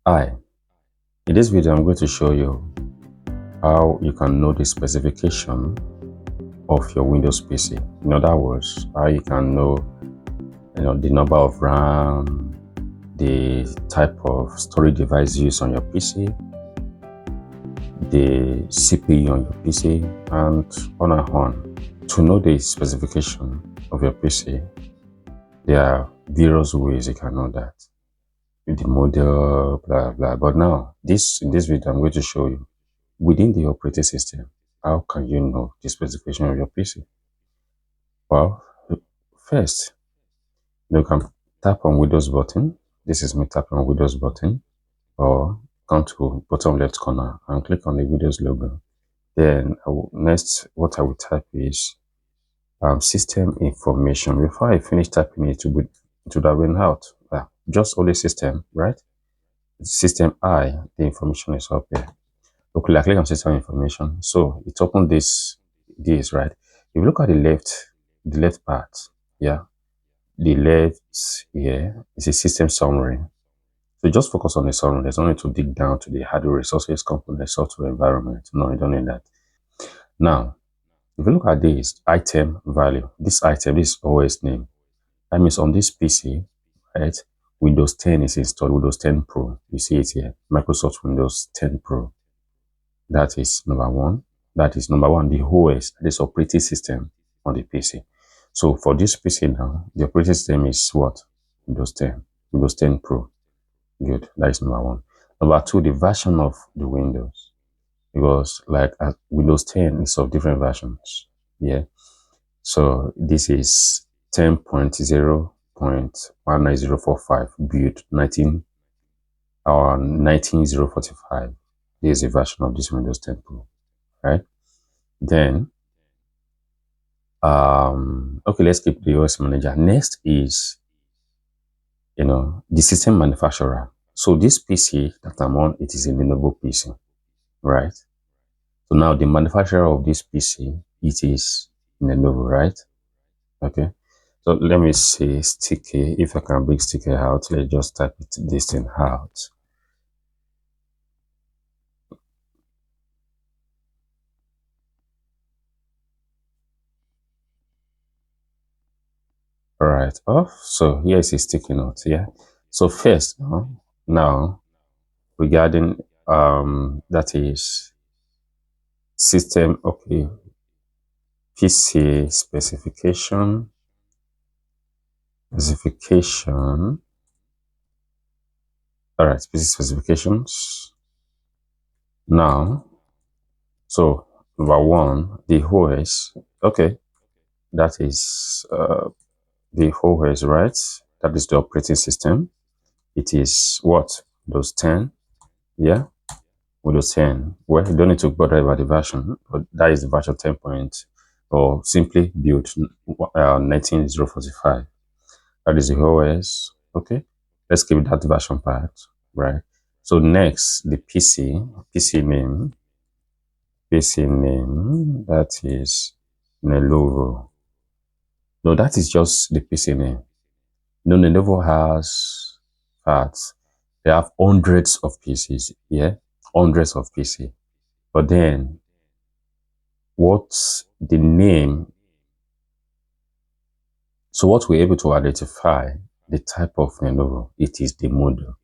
Hi, in this video I'm going to show you how you can know the specification of your Windows PC. In other words, how you can know, the number of RAM, the type of storage device used on your PC, the CPU on your PC, and on and on. To know the specification of your PC, there are various ways you can know that. The model, blah blah. But now, in this video, I'm going to show you within the operating system, how can you know the specification of your PC? Well, first, you can tap on Windows button. This is me tapping on Windows button, or come to bottom left corner and click on the Windows logo. Then next, what I will type is system information. Before I finish typing it, to that went out. Just only system, right? System I, the information is up here. Okay, I click on system information. So it opened this right. If you look at the left part, yeah, the left here is a system summary. So just focus on the summary. There's no need to dig down to the hardware resources, component, software environment. No, you don't need that. Now, if you look at this item value, this OS name. That means on this PC, right, Windows 10 is installed, Windows 10 Pro. You see it here, Microsoft Windows 10 Pro. That is number one. That is number one, the OS, that is operating system on the PC. So for this PC now, the operating system is what? Windows 10, Windows 10 Pro. Good, that is number one. Number two, the version of the Windows. Because like Windows 10 is of different versions. Yeah. So this is 10.0.19045 build 19045. This is a version of this Windows 10 Pro, right? Then okay, let's keep the OS manager. Next is the system manufacturer. So this PC that I'm on, it is a Lenovo PC, right? So now the manufacturer of this PC, it is Lenovo, right? Okay, so let me see sticky. If I can bring sticky out, let's just type this thing out. All right, off. So here is a sticky note. Yeah. So first, now regarding that is system. Okay, PC specification. All right, PC specifications. Now, so number one, the OS. Okay, that is the OS, right? That is the operating system. It is what? Windows 10. Yeah, Windows 10. Well, you don't need to bother about the version, but that is the version 10 point, or simply build 19045. That is the OS. Okay, let's keep that version part, right? So next, the PC name, that is Lenovo. No, that is just the PC name. No, Lenovo has parts. They have hundreds of PCs, yeah, hundreds of PC. But then, what's the name? So what we're able to identify the type of Lenovo, it is the model.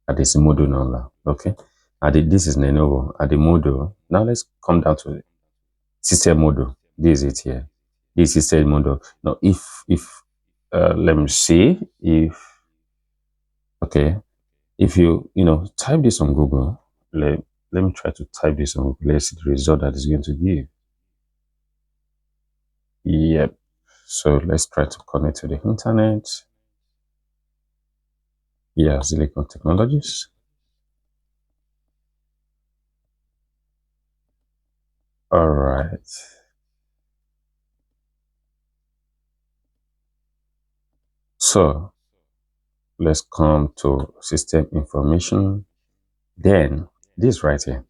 That is the model number, okay? And this is Lenovo. At the model, now let's come down to the system model. This is it here. This is system model. Now, let me see if, okay, if you type this on Google, let me try to type this on Google. Let's see the result that is going to give. Yep. So let's try to connect to the internet. Yeah, Silicon Technologies. All right. So let's come to system information. Then this right here.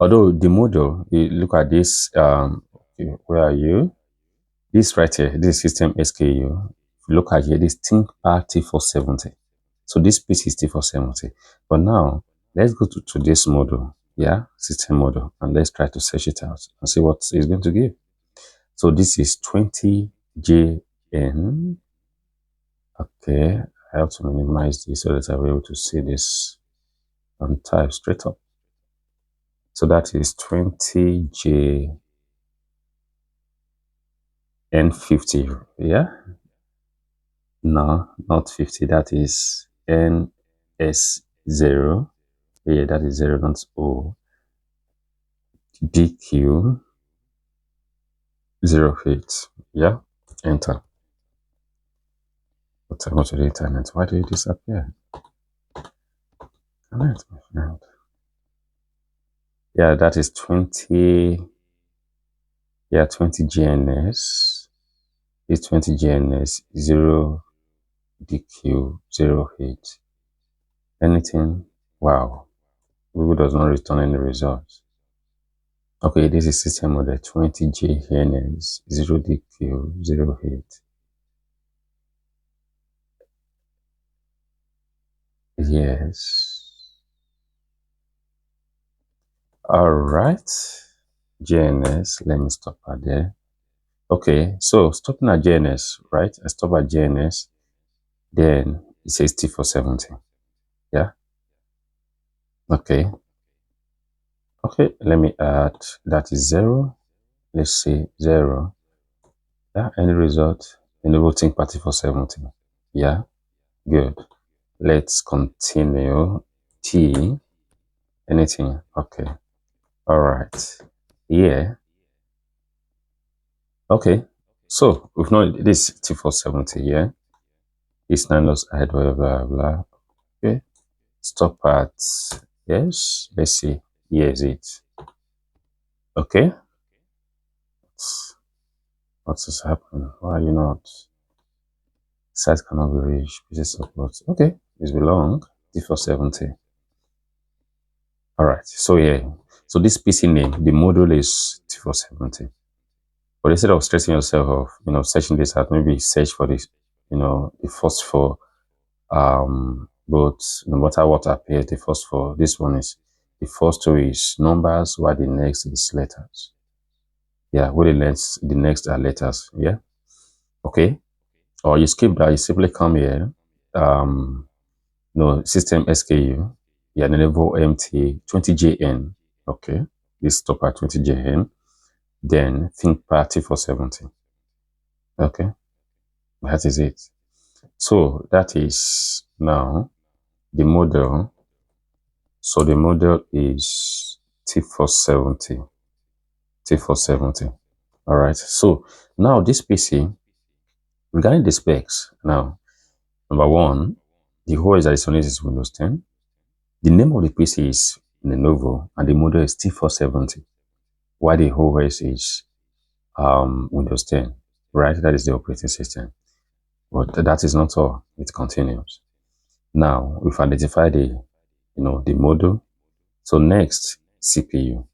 Although the model, you look at this, okay, where are you? This right here, this system SKU. If you look at here, this ThinkPad T470. So this PC is T470. But now let's go to this model, yeah, system model, and let's try to search it out and see what it's going to give. So this is 20JN. Okay, I have to minimize this so that I'll be able to see this and type straight up. So that is 20JN50, yeah? No, not 50, that is NS0. Yeah, that is 0, not O. DQ08. Yeah, enter. But I go to the internet. Why do you disappear? Connect, my friend. Yeah, that is 20. Yeah, 20 GNS. It's 20 GNS 0 DQ08. Anything? Wow. Google does not return any results. Okay, this is system model 20 GNS 0 DQ08. Yes. All right. JNS. Let me stop at there. Okay, so stopping at JNS, right? I stop at JNS. Then it says T470. Yeah. Okay. Okay, let me add, that is 0. Let's say 0. Yeah, any result? Enable ThinkPad T470. Yeah, good. Let's continue. T, anything. Okay. All right. Yeah. Okay. So we've known this T470. Yeah. It's 9 loss ahead, blah, blah, blah. Okay. Stop at, yes. Let's see. Here's it. Okay. What is happening? Why are you not? Site cannot be reached. PC support. Okay. It's belong. T470. All right. So yeah. So this PC name, the model is T470. But instead of stressing yourself of, searching this out, maybe search for this, the first four, but no matter what appears, the first four, this one is, the first two is numbers, while the next is letters. Yeah, where the next are letters. Yeah. Okay. Or you skip that, you simply come here, system SKU, yeah, enable MT 20JN. Okay. This stop at 20JN. Then ThinkPad T470. Okay. That is it. So that is now the model. So the model is T470. T470. All right. So now this PC, regarding the specs, now, number one, the OS that is on it is Windows 10. The name of the PC is Lenovo and the model is T470. While the OS is Windows 10, right? That is the operating system. But that is not all. It continues. Now we've identified the model. So next, CPU.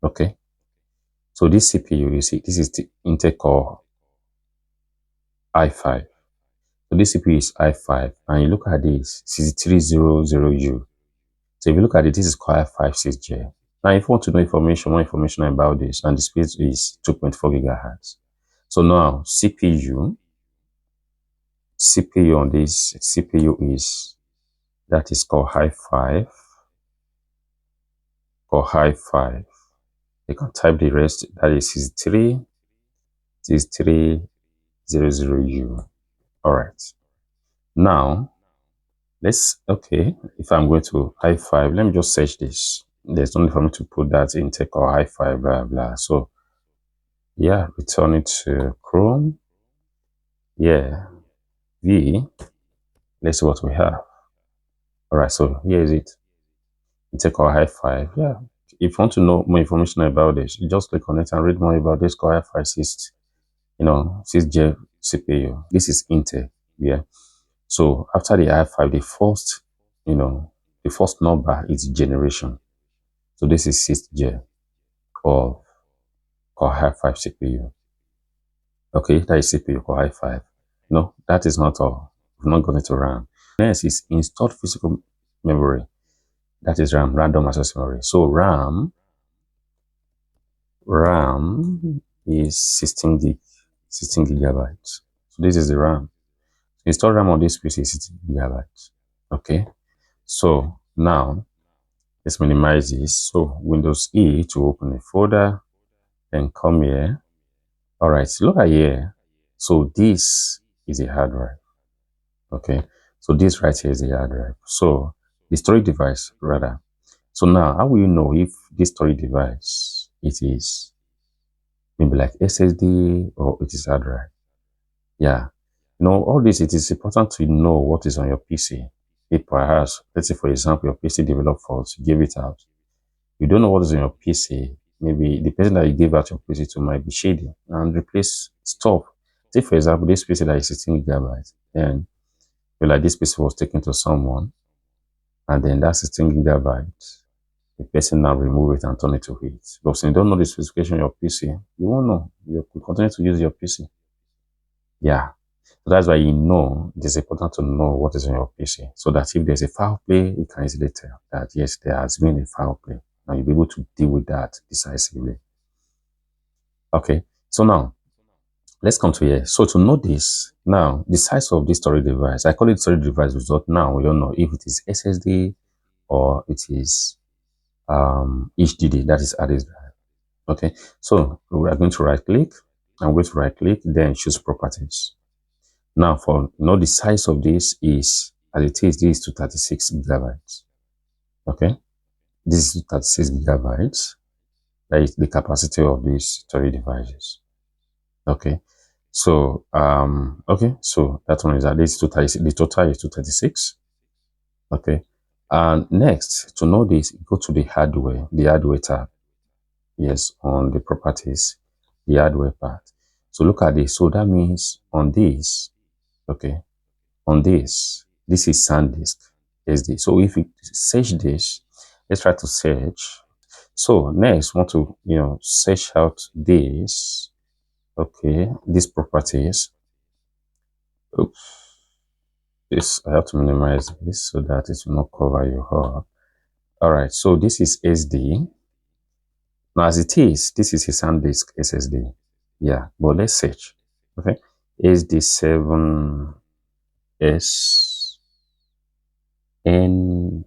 Okay. So this CPU, you see, this is the Intel Core i5. So this CPU is i5, and you look at this 6300U. So if you look at it, this is Core i5 6J. Now, if you want to know more information about this, and the speed is 2.4 gigahertz. So now CPU on this CPU is, that is Core i5. Core i5. You can type the rest, that is 6300U. All right. Now, okay, if I'm going to i5, let me just search this. There's no need for me to put that in Tech or i5, blah, blah. So, yeah, return it to Chrome. Yeah, let's see what we have. All right, so here is it. Tech or i5, yeah. If you want to know more information about this, you just click on it and read more about this Core i5 6J CPU. This is Intel, yeah. So after the i5, the first number is generation. So this is 6J of Core i5 CPU. Okay, that is CPU Core i5. No, that is not all. We've not got it to RAM. Next is installed physical memory. That is RAM, random access memory. So RAM is 16 gigabytes. So this is the RAM. Install RAM on this PC is 16 gigabytes. Okay. So now let's minimize this. So Windows E to open a folder, then come here. All right, so look at here. So this is a hard drive. Okay. So this right here is a hard drive. So the storage device rather. So now how will you know if this storage device it is maybe like SSD or it is hard drive? Yeah. You know, all this, it is important to know what is on your PC. If perhaps, let's say for example, your PC developed faults, you gave it out. You don't know what is on your PC. Maybe the person that you gave out your PC to might be shady and replace stuff. Say for example, this PC that is 16 gigabytes, and you're like this PC was taken to someone, and then that 16 gigabytes, the person now remove it and turn it to it. But since you don't know the specification of your PC, you won't know. You will continue to use your PC. Yeah. So that's why it is important to know what is on your PC so that if there's a foul play, you can easily tell that yes, there has been a foul play and you'll be able to deal with that decisively. Okay, so now let's come to here. So to know this, now the size of this storage device, I call it storage device result. Now we don't know if it is SSD or it is HDD, that is hard disk drive. Okay, so we are going to right click. I'm going to right click, then choose properties. Now, for the size of this is, as it is, this is 236 gigabytes. Okay, this is 236 gigabytes. That is the capacity of these storage devices. Okay, so so that one is at least 236. The total is 236. Okay, and next to know this, go to the hardware tab. Yes, on the properties, the hardware part. So look at this. So that means on this, okay. On this is SanDisk SD. So if you search this, let's try to search. So next, want to search out this. Okay, these properties. Oops, this I have to minimize this so that it will not cover your up. All right, so this is SD. Now as it is, this is a SanDisk SSD. Yeah, but let's search. Okay, SD7S N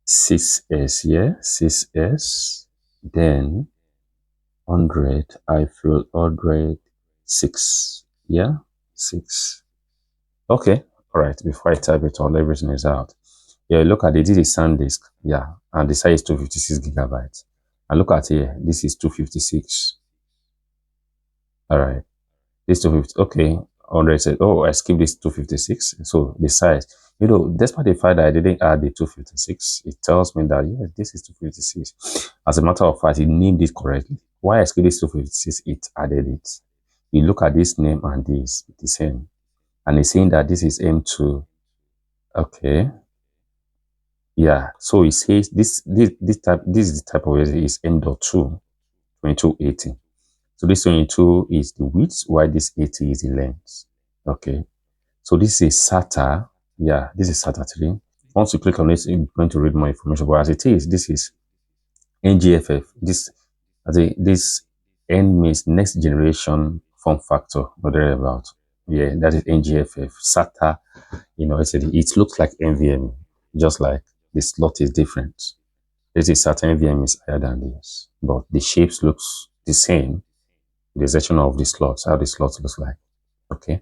6S, yeah, 6S, then 100, I feel 106, yeah, 6. Okay, all right, before I type it all, everything is out. Yeah, look at it, this is SanDisk, yeah, and the size is 256 gigabytes. And look at here, this is 256. All right, this 250, okay, 100 said, oh, I skipped this 256, so the size, despite the fact that I didn't add the 256, it tells me that, yes, this is 256. As a matter of fact, it named it correctly. Why I skipped this 256, it added it. You look at this name and this, the same. And it's saying that this is M2. Okay. Yeah, so it says this is the type of is M.2 2280. So this 22 is the width, while this 80 is the length. Okay. So this is SATA. Yeah, this is SATA 3. Once you click on this, you're going to read more information. But as it is, this is NGFF. This N means next generation form factor or thereabout. Yeah, that is NGFF. SATA, it looks like NVMe, just like the slot is different. This is SATA. NVMe is higher than this, but the shapes looks the same. The section of the slots, how the slots looks like. Okay,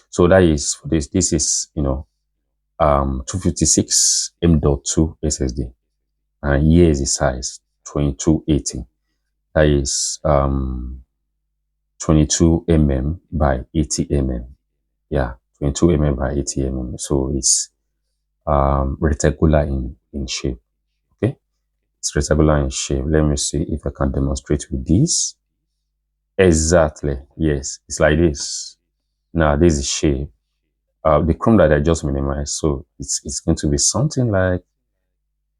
so that is for this. This is 256 M.2 SSD, and here is the size 2280. That is 22 mm by 80 mm. Yeah, 22 mm by 80 mm. So it's rectangular in shape. Okay, it's rectangular in shape. Let me see if I can demonstrate with this. Exactly. Yes, it's like this. Now this is shape. The Chrome that I just minimized, so it's going to be something like,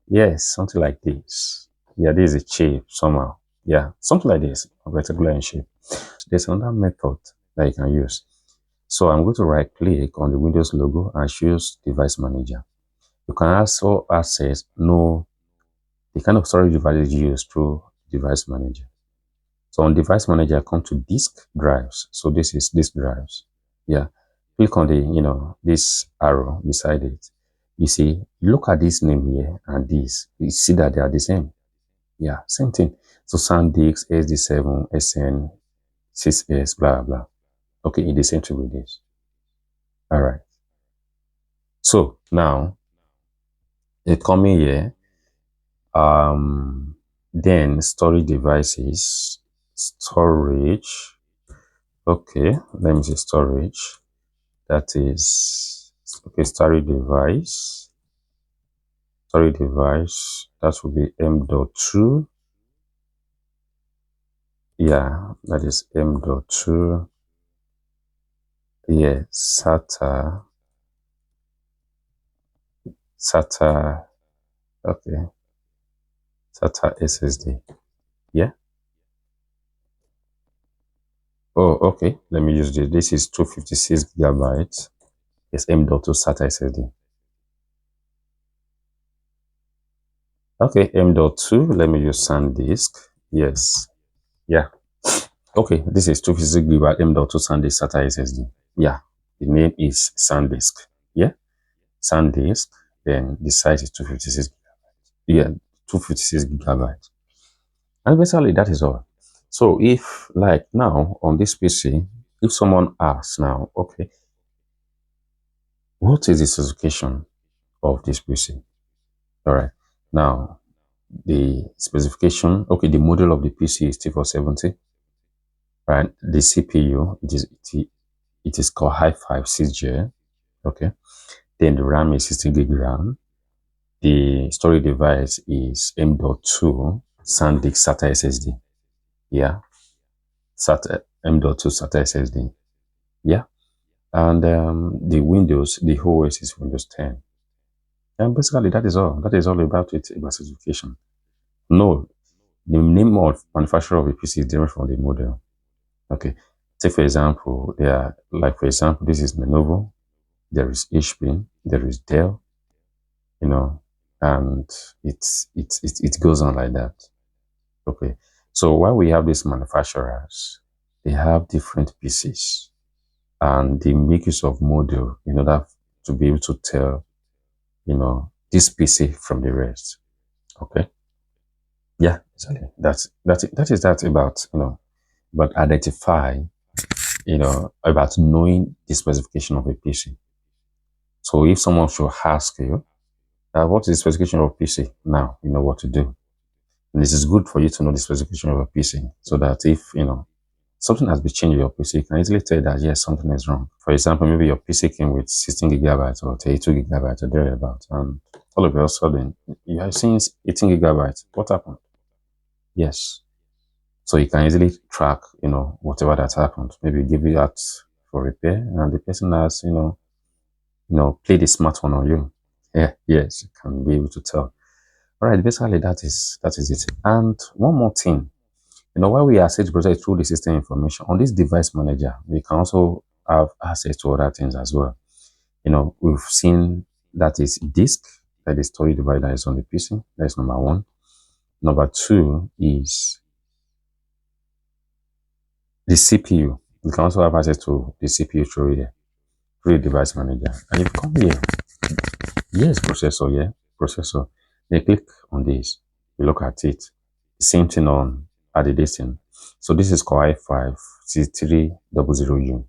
yes, something like this. Yeah, this is a shape somehow. Yeah, something like this, rectangular in shape. There's another method that you can use. So I'm going to right click on the Windows logo and choose Device Manager. You can also access the kind of storage device you use through Device Manager. So on Device Manager, I come to disk drives. So this is disk drives. Yeah. Click on this arrow beside it. You see, look at this name here and this. You see that they are the same. Yeah, same thing. So SanDisk, SD7, SN, 6S, blah, blah. Okay, it is same thing with this. All right. So now, they come in here. Then storage devices, storage. Okay, let me see storage. That is, okay, storage device. Storage device, that will be M.2. Yeah, that is M.2. Yeah, SATA, okay, SATA SSD. Yeah. Oh, okay. Let me use this. This is 256 gigabytes. It's M.2 SATA SSD. Okay, M.2. Let me use SanDisk. Yes. Yeah. Okay, this is 256 gigabyte M.2 SanDisk SATA SSD. Yeah. The name is SanDisk. Yeah. SanDisk. Then the size is 256. Yeah, 256 gigabytes. And basically that is all. So if like now on this PC, if someone asks now, okay, what is the specification of this PC? All right. Now the specification, okay, the model of the PC is T470. Right. The CPU, it is Core i5 6J. Okay. Then the RAM is 16 gig RAM. The storage device is M.2 SanDisk SATA SSD. Yeah. SATA M.2 SATA SSD. Yeah. And the Windows, the OS is Windows 10. And basically that is all. That is all about it, about specification. No, the name of manufacturer of a PC is different from the model. Okay. Take for example, for example, this is Lenovo, there is HP, there is Dell, and it goes on like that. Okay. So while we have these manufacturers, they have different PCs and they make use of model in order to be able to tell, this PC from the rest. Okay. Yeah, exactly. That is that about, about identify, about knowing the specification of a PC. So if someone should ask you, what is the specification of a PC? Now, you know what to do. And this is good for you to know the specification of a PC so that if, something has been changed in your PC, you can easily tell that, yes, something is wrong. For example, maybe your PC came with 16 gigabytes or 32 gigabytes or thereabouts, and all of a sudden, you are seeing 18 gigabytes. What happened? Yes. So you can easily track, whatever that happened. Maybe give it out for repair, and the person has, played the smartphone on you. Yeah, yes, you can be able to tell. All right, basically that is it. And one more thing, while we are set to protect through the system information on this device manager, we can also have access to other things as well. We've seen that is disk, that is storage device that is on the PC. That's number one. Number two is the CPU. We can also have access to the CPU through here, through the device manager. And if you come here, yes, processor, yeah, processor. Then click on this. You look at it. Same thing on adding. So this is Core i5 CD300U.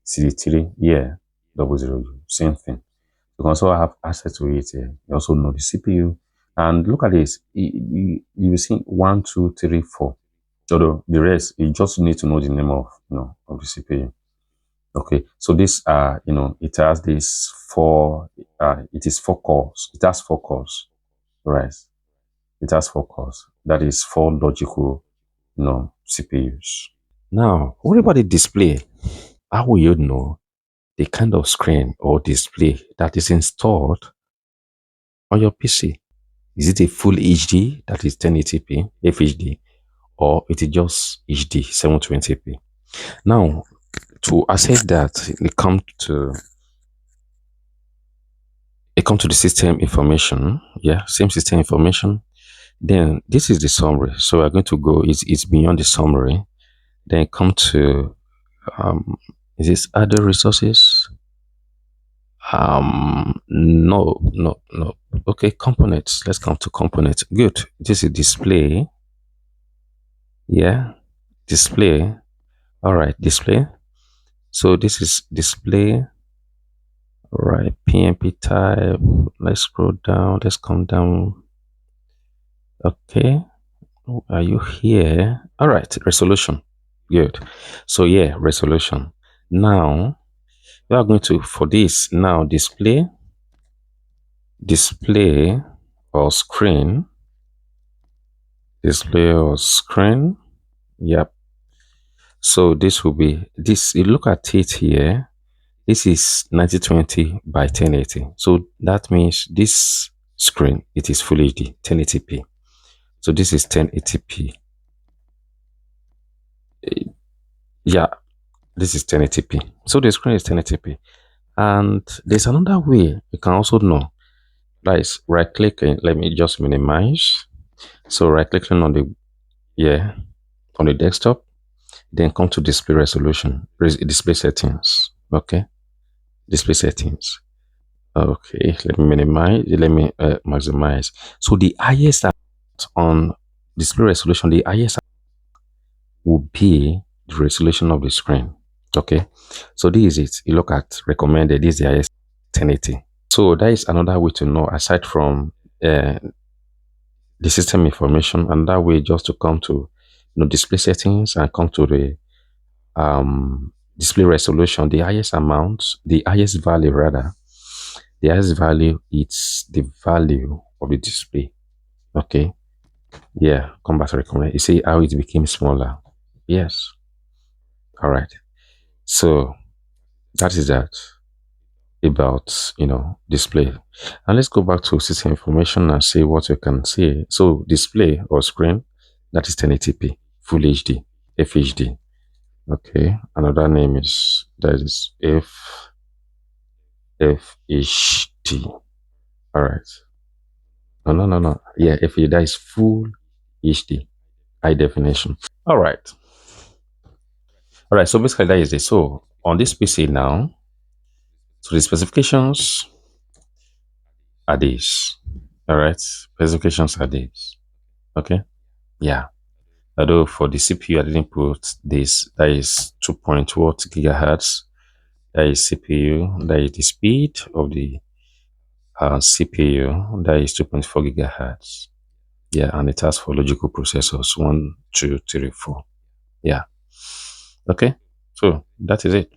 CD3, yeah, 00U. Same thing. You can also have access to it here. You also know the CPU. And look at this. You see 1, 2, 3, 4. So the rest, you just need to know the name of, of the CPU. Okay, so this, it has this it is 4 cores. It has 4 cores, right? It has 4 cores. That is 4 logical, CPUs. Now, what about the display? How will you know the kind of screen or display that is installed on your PC? Is it a full HD, that is 1080p, FHD, or it is just HD 720p? Now, to access that, it come to the system information. Yeah, same system information. Then this is the summary. So we're going to go, it's beyond the summary. Then come to, is this other resources? No, no, no. Okay, components. Let's come to components. Good. This is display. Yeah, display. All right, display. So this is display. All right, PNP type. Let's scroll down. Let's come down. Okay. Are you here? All right, resolution. Good. So yeah, resolution. Now we are going to, for this now, display or screen. Display or screen. Yep. So this will be this. You look at it here. This is 1920 by 1080. So that means this screen, it is full HD 1080p. So this is 1080p. Yeah, this is 1080p. So the screen is 1080p. And there's another way you can also know. That is right clicking. Let me just minimize. So right clicking on the on the desktop, then come to display resolution, display settings. Okay, display settings. Okay, let me minimize. Let me maximize. So the highest on display resolution, the highest will be the resolution of the screen. Okay, so this is it. You look at recommended. This is the highest 1080. So that is another way to know, aside from the system information, and that way just to come to display settings and come to the display resolution. The highest amount, the highest value rather, the highest value, it's the value of the display. Okay, yeah, come back to recommend. You see how it became smaller. Yes. All right, so that is that about display. And let's go back to system information and see what we can see. So display or screen, that is 1080p full HD FHD. Okay, another name is, that is FHD. All right. No. Yeah, FHD, that is full HD, high definition. All right. All right. So basically that is it. So on this PC now, so the specifications are these. All right. Specifications are these. Okay. Yeah. Although for the CPU, I didn't put this. That is 2.1 gigahertz. That is CPU. That is the speed of the CPU. That is 2.4 gigahertz. Yeah, and it has for logical processors 1, 2, 3, 4. Yeah. Okay. So that is it.